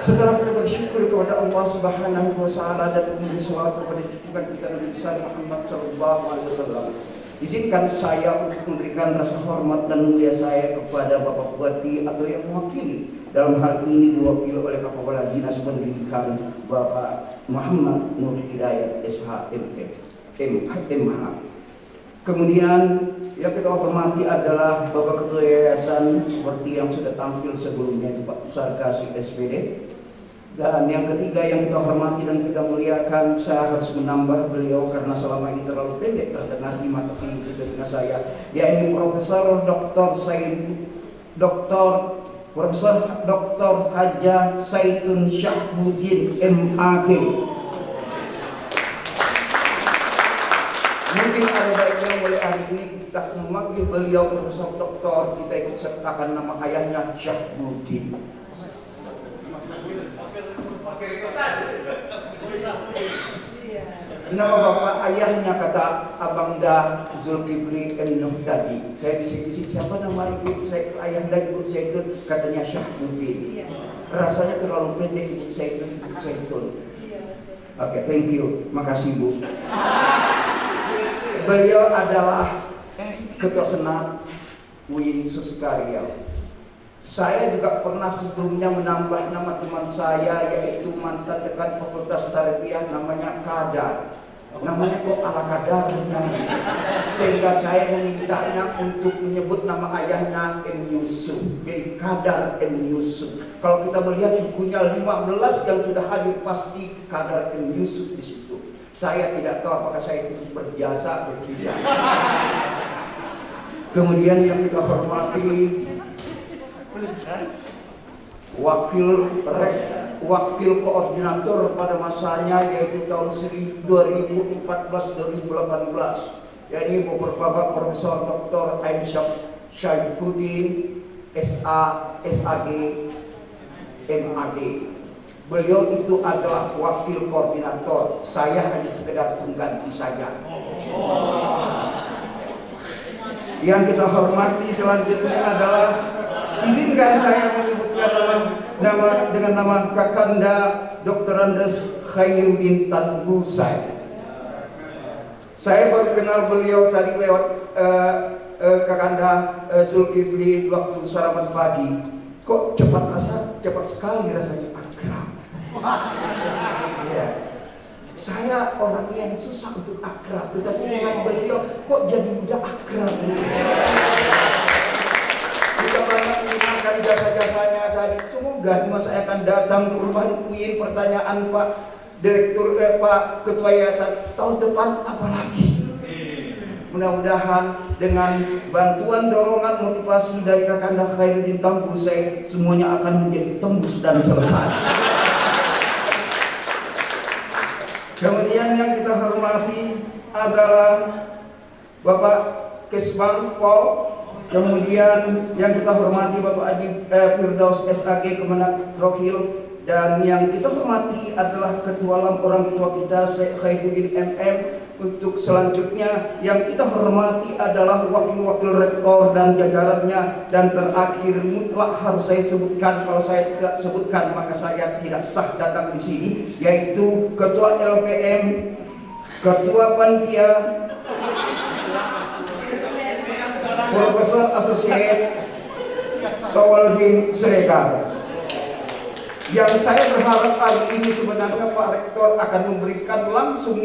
Setelah kita bersyukur kepada Allah Subhanahu wa Ta'ala dan memberi salawat kepada junjungan kita Nabi besar Muhammad sallallahu alaihi wasallam, izinkan saya untuk memberikan rasa hormat dan mulia saya kepada Bapak Bupati atau yang mewakili dalam hal ini diwakili oleh Kepala Dinas Pendidikan Bapak Muhammad Nur Hidayat SHMH. Kemudian yang kita hormati adalah Bapak Ketua Yayasan seperti yang sudah tampil sebelumnya, Pak Sarkasi SPD. Dan yang ketiga yang kita hormati dan kita muliakan, saya harus menambah beliau karena selama ini terlalu pendek terdengar di mata telinga saya. Dia ini Profesor Dr. Haja Zaitun Syahbudin MAG. Mungkin ada baiknya mulai hari ini kita memanggil beliau Profesor Doktor, kita ikut sertakan nama ayahnya Syahbudin. Nama bapak ayahnya kata Abangda Zulkifli Nuh tadi. Saya bisik-bisik siapa nama ibu saya, ayah dan ibu saya itu, katanya Syahbudin. Rasanya terlalu pendek ibu saya itu. Oke, thank you, makasih Bu. Beliau adalah Ketua Senat UIN Suskaria. Saya juga pernah sebelumnya menambah nama teman saya, yaitu mantan dekan Fakultas Tarbiyah namanya Kadar. Namanya kok ala kadarnya, sehingga saya memintanya untuk menyebut nama ayahnya M. Yusuf. Jadi Kadar M. Yusuf. Kalau kita melihat bukunya 15 yang sudah hadir, pasti Kadar M. Yusuf di situ. Saya tidak tahu apakah saya itu berjasa atau tidak. Kemudian yang kita hormati wakil koordinator pada masanya, yaitu tahun 2014-2018, yaitu Bapak Profesor Dr. Aisyah Syaifuddin SAG MAG. Beliau itu adalah wakil koordinator, saya hanya sekedar pengganti saja. Yang kita hormati selanjutnya adalah, izinkan saya menyebutkan dengan nama Kakanda Dr. Andes Khairuddin Tanbusai. Saya baru kenal beliau tadi lewat Kakanda Zulkifli waktu sarapan pagi. Kok cepat sekali rasanya akrab. Ya. Saya orang yang susah untuk akrab, tetapi dengan beliau kok jadi mudah akrab. Kita banyak menggunakan jasa-jasanya tadi. Semoga di masa yang akan datang perubahan UIN, pertanyaan Pak Direktur Pak Ketua Yayasan, tahun depan apa lagi? Mudah-mudahan dengan bantuan dorongan motivasi dari Kakanda Khairuddin Tambusai, semuanya akan menjadi tembus dan selesai. Kemudian yang kita hormati adalah Bapak Kesbang Pol. Kemudian yang kita hormati Bapak Adi Firdaus SAG Kemenak Rohil, dan yang kita hormati adalah Ketua Lam orang tua kita Syekh Khairuddin MM. Untuk selanjutnya yang kita hormati adalah wakil-wakil rektor dan jajarannya, dan terakhir mutlak harus saya sebutkan, kalau saya tidak sebutkan maka saya tidak sah datang di sini, yaitu Ketua LPM, Ketua Panitia, Profesor Associate Sawaluddin Siregar. Yang saya berharap hari ini sebenarnya Pak Rektor akan memberikan langsung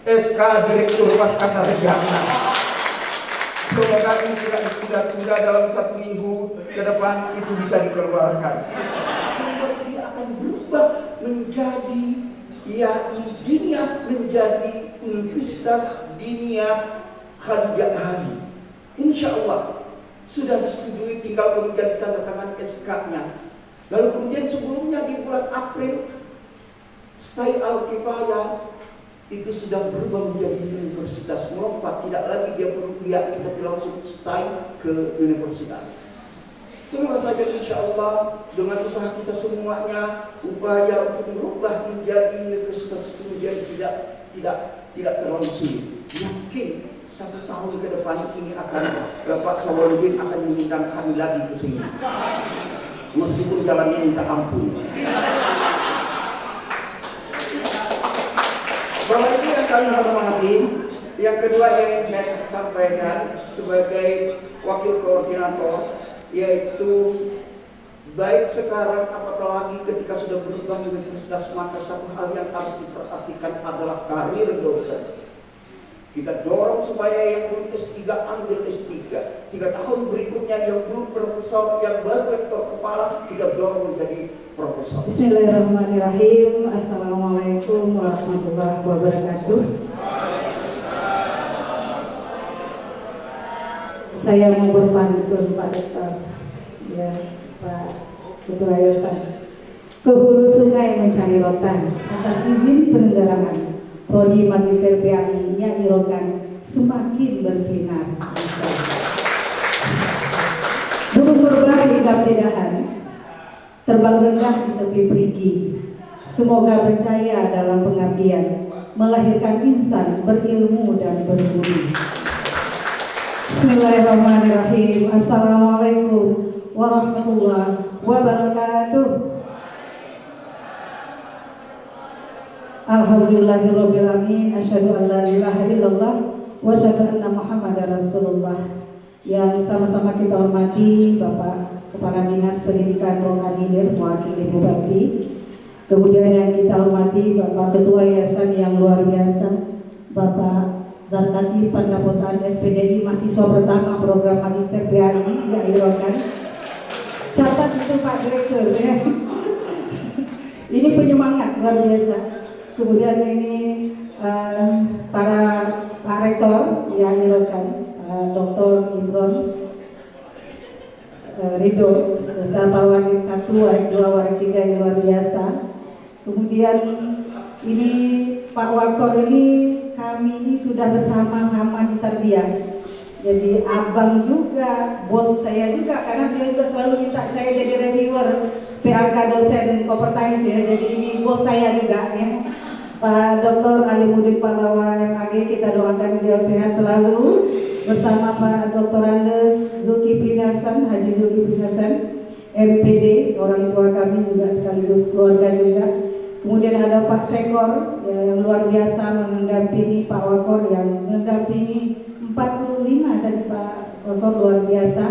SK Direktur Pasca Sarjana. Semoga ini tidak ditunda-tunda, dalam 1 minggu ke depan itu bisa dikeluarkan. Dia akan berubah menjadi IAI Dinia, menjadi Universitas Dinia Khadijah Ali. Insya Allah sudah disetujui, tinggal kemudian tanda tangan SK-nya. Lalu kemudian sebelumnya di bulan April Stai Al-Kifayah itu sudah berubah menjadi universitas, melompat, tidak lagi dia perlu IAI tapi langsung stay ke universitas. Semoga saja insya Allah dengan usaha kita semuanya, upaya untuk merubah menjadi universitas itu menjadi tidak terlalu sulit. Yakin 1 tahun ke depan ini akan Pak Sawaluddin akan mengundang kami lagi ke sini, meskipun jalannya minta ampun. Bahwa itu yang kami hormati. Yang kedua yang ingin saya sampaikan sebagai wakil koordinator, yaitu baik sekarang apatah lagi ketika sudah berubah menjadi universitas, maka satu hal yang harus diperhatikan adalah karir dosen. Kita dorong supaya yang belum S3 ambil S3, 3 tahun berikutnya yang belum profesor, yang baru rektor kepala, kita dorong menjadi profesor. Bismillahirrahmanirrahim. Assalamualaikum warahmatullahi wabarakatuh. Saya mau berpantun Pak Rektor, ya Pak Ketua Yayasan. Ke hulu sungai mencari rotan, atas izin penerangan Prodi Magister PAI Nyai Rokan semakin bersinar. Burung terbang di dahan, terbang rendah di tepi perigi. Semoga percaya dalam pengabdian, melahirkan insan berilmu dan berbudi. Bismillahirrahmanirrahim. Assalamualaikum warahmatullahi wabarakatuh. Alhamdulillahirrabbilalamin. Asyhadu an la ilaha illallah wa asyhadu anna Muhammadar Rasulullah. Yang sama-sama kita hormati Bapak Kepala Dinas Pendidikan Rohani mewakili Bupati. Kemudian yang kita hormati Bapak Ketua Yayasan yang luar biasa, Bapak Zarkasi Pandapotan SPDI mahasiswa pertama program Magister PAI Nyai Rokan. Catat itu Pak Direktur ya. Ini penyemangat luar biasa. Kemudian ini para Pak Rektor yang Rokan, Dr. Imron Ridho, beserta Pak Warid 1, Warid 2, Warid 3 yang luar biasa. Kemudian ini Pak Wakor ini, kami ini sudah bersama-sama di Tarbiyah. Jadi abang juga, bos saya juga, karena dia juga selalu minta saya jadi reviewer PAK dosen Kopertais ya. Jadi ini bos saya juga ya. Pak Dr. Alimuddin Pahlawan MAG, kita doakan beliau sehat selalu, bersama Pak Dr. Andes Zulkifli Hasan, Haji Zulkifli Hasan MPD, orang tua kami juga sekaligus keluarga juga. Kemudian ada Pak Sekor ya, yang luar biasa mendampingi Pak Wakor, yang mendampingi 45 tadi Pak Wakor, luar biasa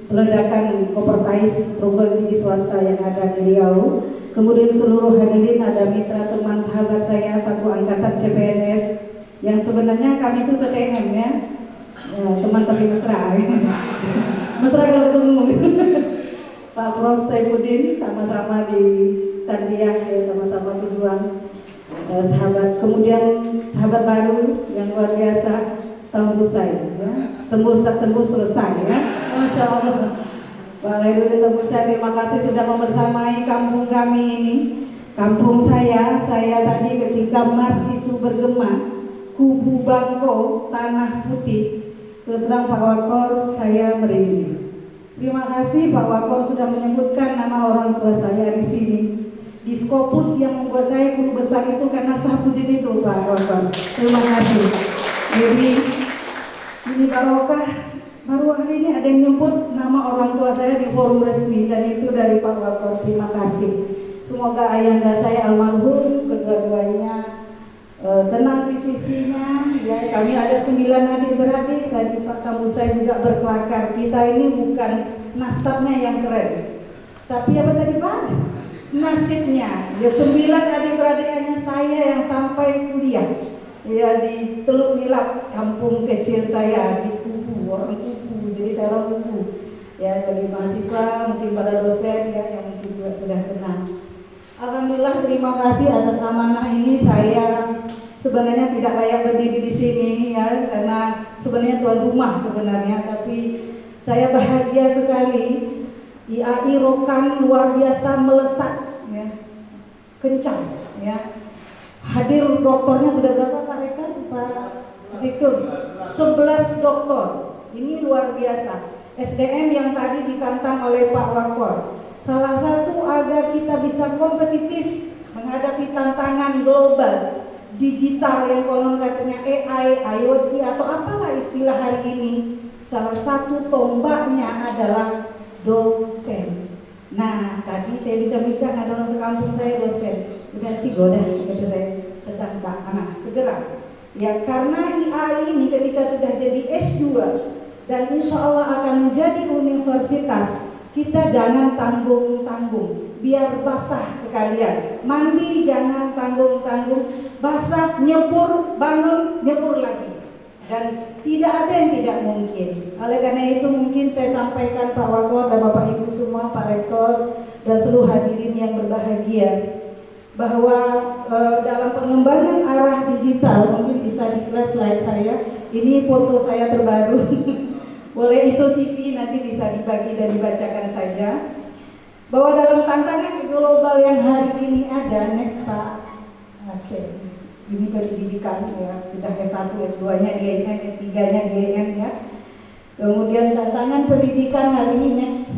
peledakan Kopertais program tinggi swasta yang ada di Riau. Kemudian seluruh hadirin, ada mitra teman sahabat saya satu angkatan CPNS yang sebenarnya kami itu TTM ya, teman tapi mesra mesra kalau ketemu Pak Prof Saifuddin, sama-sama di Tarbiyah ya, sama-sama berjuang. sahabat, kemudian sahabat baru yang luar biasa, tembus saya, ya. tembus selesai, ya. Masya Allah. Pak Khairudin tembus saya, terima kasih sudah membersamai kampung kami ini. Kampung saya tadi ketika Mas itu bergema, Kubu Bangko, Tanah Putih, terus terang Pak Wakor, saya merinding. Terima kasih Pak Wakor sudah menyebutkan nama orang tua saya di sini. Di Skopus yang membuat saya guru besar itu karena Sahbudin itu Pak Wakor. Terima kasih. Jadi ini barokah. Baru hari ini ada yang nyebut nama orang tua saya di forum resmi dan itu dari Pak Wakor. Terima kasih. Semoga ayahanda saya almarhum kedua-duanya tenang di sisinya. Ya, kami ada 9 adik beradik. Tadi Pak Kamu saya juga berkelakar. Kita ini bukan nasabnya yang keren, tapi apa tadi Pak? Nasibnya. Ya 9 adik beradiknya saya yang sampai kuliah. Ya di Teluk Nilap, kampung kecil saya di Kubu, orang Kubu. Jadi saya orang Kubu. Ya bagi mahasiswa, mungkin pada dosen ya yang mungkin juga sudah kenal. Alhamdulillah, terima kasih atas amanah ini. Saya sebenarnya tidak layak berdiri di sini ya, karena sebenarnya tuan rumah sebenarnya, tapi saya bahagia sekali. IAI Rokan luar biasa melesat, ya, kencang, ya. Hadir doktornya sudah berapa Pak Rektor? Pak Direktur, 11 doktor. Ini luar biasa. SDM yang tadi ditantang oleh Pak Wakor. Salah satu agar kita bisa kompetitif menghadapi tantangan global digital yang konon katanya AI, IoT atau apalah istilah hari ini. Salah satu tombaknya adalah dosen. Nah, tadi saya bincang-bincang ada orang sekampung saya dosen. Udah sih goda, kata saya sedang Pak anak segera. Ya karena IAI ini ketika sudah jadi S2 dan insya Allah akan menjadi universitas, kita jangan tanggung-tanggung, biar basah sekalian. Mandi jangan tanggung-tanggung, basah, nyebur, bangun, nyebur lagi. Dan tidak ada yang tidak mungkin. Oleh karena itu mungkin saya sampaikan Pak Wakor dan Bapak Ibu semua, Pak Rektor dan seluruh hadirin yang berbahagia, bahwa dalam pengembangan arah digital, mungkin bisa di slide saya. Ini foto saya terbaru. Boleh itu CV nanti bisa dibagi dan dibacakan saja. Bahwa dalam tantangan global yang hari ini ada, next Pak. Oke. Ini pendidikan ya, sudah S1, S2-nya di IAIN, S3-nya di IAIN ya. Kemudian tantangan pendidikan hari ini next.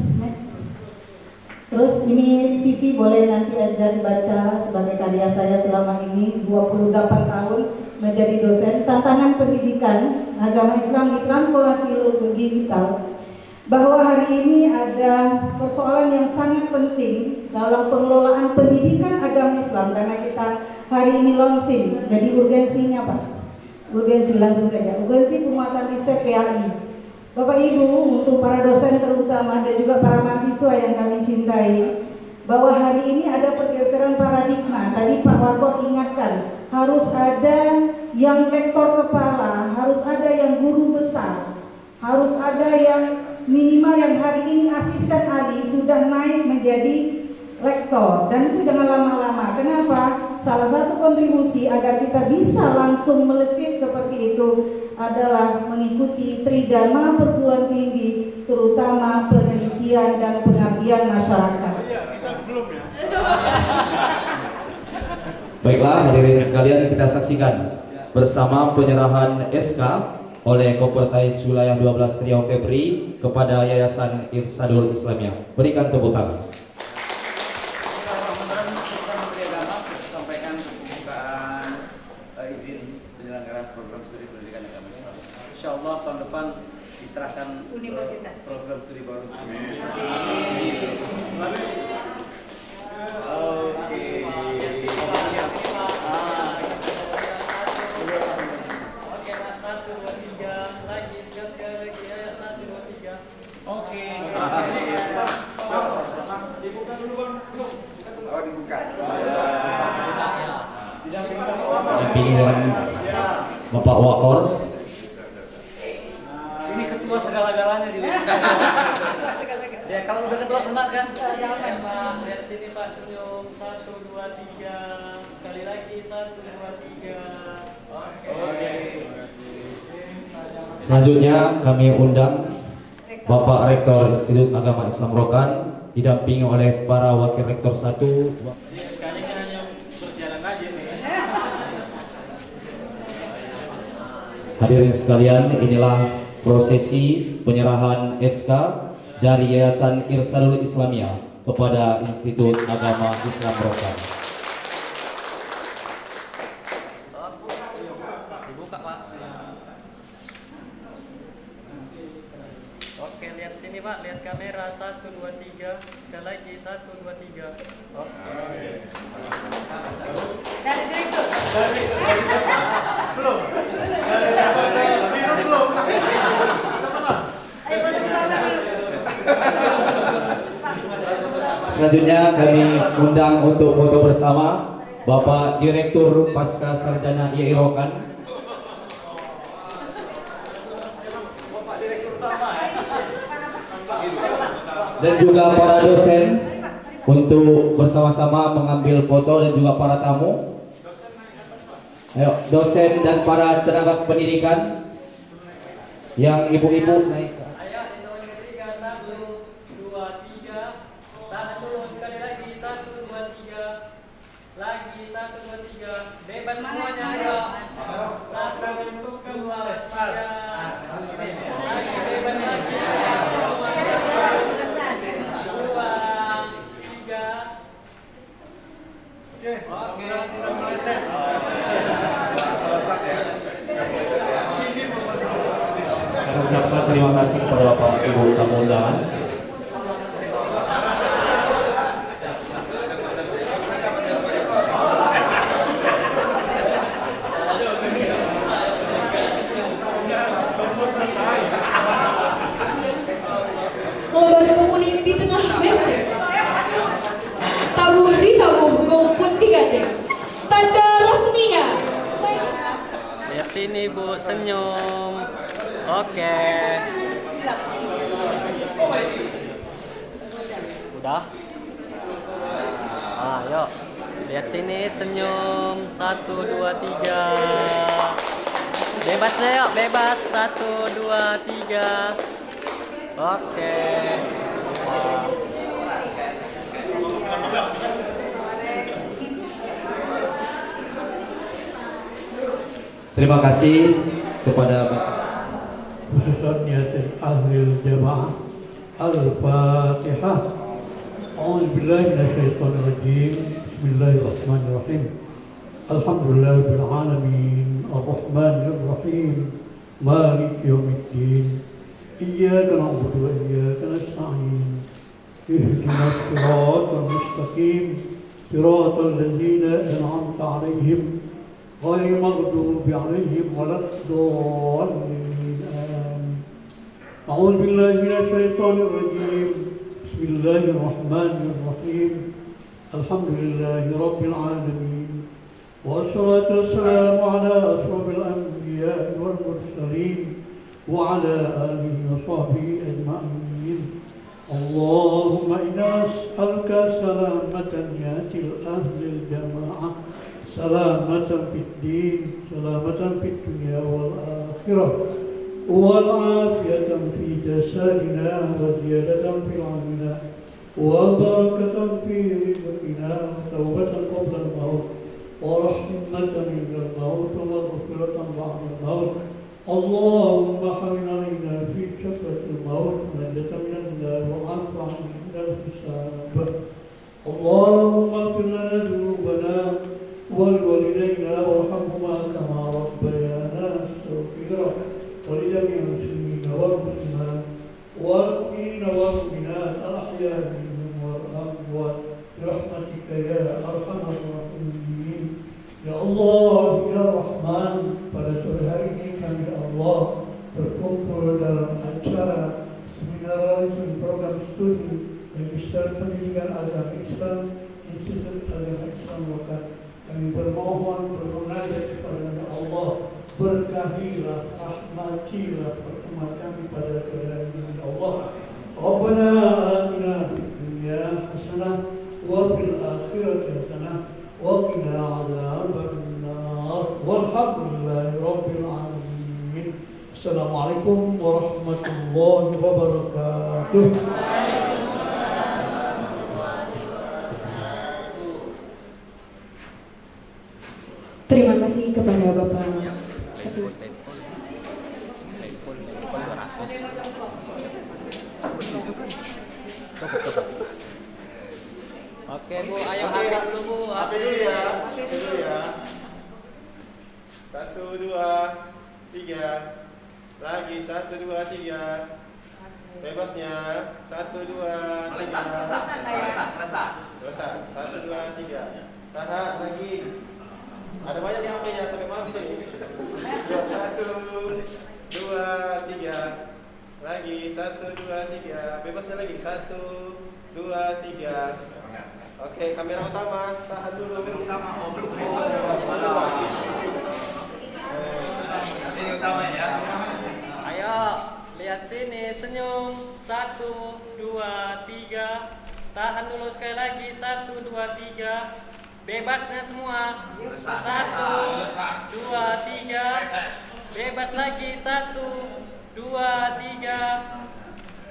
Terus ini CV boleh nanti aja dibaca sebagai karya saya selama ini 28 tahun menjadi dosen. Tantangan pendidikan agama Islam di transformasi digital. Bahwa hari ini ada persoalan yang sangat penting dalam pengelolaan pendidikan agama Islam karena kita hari ini launching. Jadi urgensinya Pak, urgensi langsung saja. Urgensi penguatan riset PAI. Bapak Ibu, untuk para dosen terutama dan juga para mahasiswa yang kami cintai, bahwa hari ini ada pergeseran paradigma. Tadi Pak Wakor ingatkan, harus ada yang rektor kepala, harus ada yang guru besar, harus ada yang minimal yang hari ini asisten ahli sudah naik menjadi rektor, dan itu jangan lama-lama. Kenapa? Salah satu kontribusi agar kita bisa langsung melesat seperti itu adalah mengikuti tridharma perguruan tinggi, terutama penelitian dan pengabdian masyarakat. Baiklah hadirin sekalian, kita saksikan bersama penyerahan SK oleh Kopertais Wilayah 12 Riau Kepri kepada Yayasan Irsadul Islamiyah. Berikan tepuk tangan. Sampaikan pembukaan izin penyelenggaraan program studi pendidikan agama Islam. Insyaallah tahun depan diserahkan universitas program studi baru. Amin. Oke. Oke. Dibuka dulu Bang. Oh dibuka. Didampingi dengan Bapak Wakor. Ini ketua segala-galanya di Ya kalau udah ketua senat kan. Pak, lihat sini Pak, senyum 1, 2, 3. Sekali lagi 1, 2, 3. Oke. Selanjutnya kami undang Bapak Rektor Institut Agama Islam Rokan didampingi oleh para wakil rektor 1. Sekali ini hanya berjalan aja nih. Hadirin sekalian, inilah prosesi penyerahan SK dari Yayasan Irsadul Islamiyah kepada Institut Agama Islam Rokan. Dibuka Pak. Oke, lihat sini Pak, lihat kamera 1, 2, 3. Sekali lagi 1, 2, 3. Oke. Dari direktur. Belum. Selanjutnya kami undang untuk foto bersama Bapak Direktur Pasca Sarjana IAI Rokan, dan juga para dosen untuk bersama-sama mengambil foto, dan juga para tamu. Ayo, dosen dan para tenaga pendidikan yang ibu-ibu naik. Ayo, hitungan ketiga 1, 2, 3. Tahan dulu sekali lagi 1, 2, 3. Lagi 1, 2, 3. Bebas semuanya ayo. 1, 2, 3. Lagi bebas lagi. 2, 3. Oke. Kami ucapkan terima kasih kepada Bapak Ibu tamu undangan. Loba penghuni di tengah WC. Tabuh di tabuh, gongpun digandeng. Tanda resminya. Lihat sini Bu, senyum. Oke. Udah? Ayo. Lihat sini, senyum. 1, 2, 3. Bebas deh yuk, bebas. 1, 2, 3. Oke. Terima kasih kepada khususnya ahli jamaah Al-Fatihah. A'udzubillahi minasyaitonir rajim. Bismillahirrahmanirrahim. Alhamdulillahirabbil alamin. Arrahmanir rahim. Maliki yaumiddin. Iyyaka na'budu wa iyyaka nasta'in. Ihdinas siratal mustaqim. Siratal ladzina an'amta 'alaihim غير المغضوب عليهم ولا الضالين. أعوذ بالله من الشيطان الرجيم. بسم الله الرحمن الرحيم. الحمد لله رب العالمين، والصلاة والسلام على أشرف الأنبياء والمرسلين وعلى آله وصحبه أجمعين. اللهم إنا نسألك سلامة نيات الأهل الجماعة، سلامة في الدين، سلامة في الدنيا والآخرة، والعافية في جسدنا، وزيادة في علمنا، وبركة في رزقنا، وتوبة قبل الموت، ورحمة عند الموت، ومغفرة بعد الموت. اللهم حرم علينا في شفرة الموت ونجاة من النار، وعفو عنا عند الحساب. اللهم اغفر لنا ذنوبنا ولوالدينا وارحمهما كما ربيانا صغيرا، ولجميع المسلمين والمسلمات والمؤمنين والمؤمنات الأحياء منهم والأموات برحمتك يا أرحم الراحمين. Ya Allah, ya Rahman, pada sore hari ini kami ya Allah berkumpul dalam acara seminar program studi Magister Pendidikan Agama Islam Institut Agama Islam Rokan. Kami bermohon bermunajat kepada Allah, berkahilah, rahmatilah pertemuan kami pada sore hari ini. Allah, Rabbana الآخرة حسنة وقنا عذاب النار والحمد لله رب العالمين. السلام عليكم ورحمة الله وبركاته. Terima kasih kepada Bapak Ketua. Oke Bu, ayo harap dulu Bu. HP dulu ya. HP dulu ya. 1, 2, 3. Lagi 1, 2, 3. Bebasnya 1, 2, 3. Selesai. 1, 2, 3. Tahan lagi. Ada banyak di HP-nya sampai malam itu. 1, 2, 3. Lagi 1, 2, 3. Bebasnya lagi 1, 2, 3. Oke, kamera utama, tahan dulu. Kamera utama, belum. Ini utama ya. Ayo, lihat sini, senyum. 1, 2, 3. Tahan dulu sekali lagi. 1, 2, 3. Bebasnya semua. 1, 2, 3. Bebas lagi. 1, 2, 3.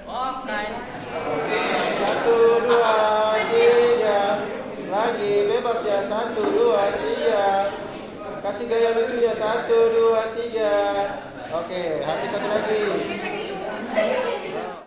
Oke. 1, 2, 3. Lagi bebas ya. 1, 2, 3. Kasih gaya lucu ya. 1, 2, 3. Oke, habis satu lagi.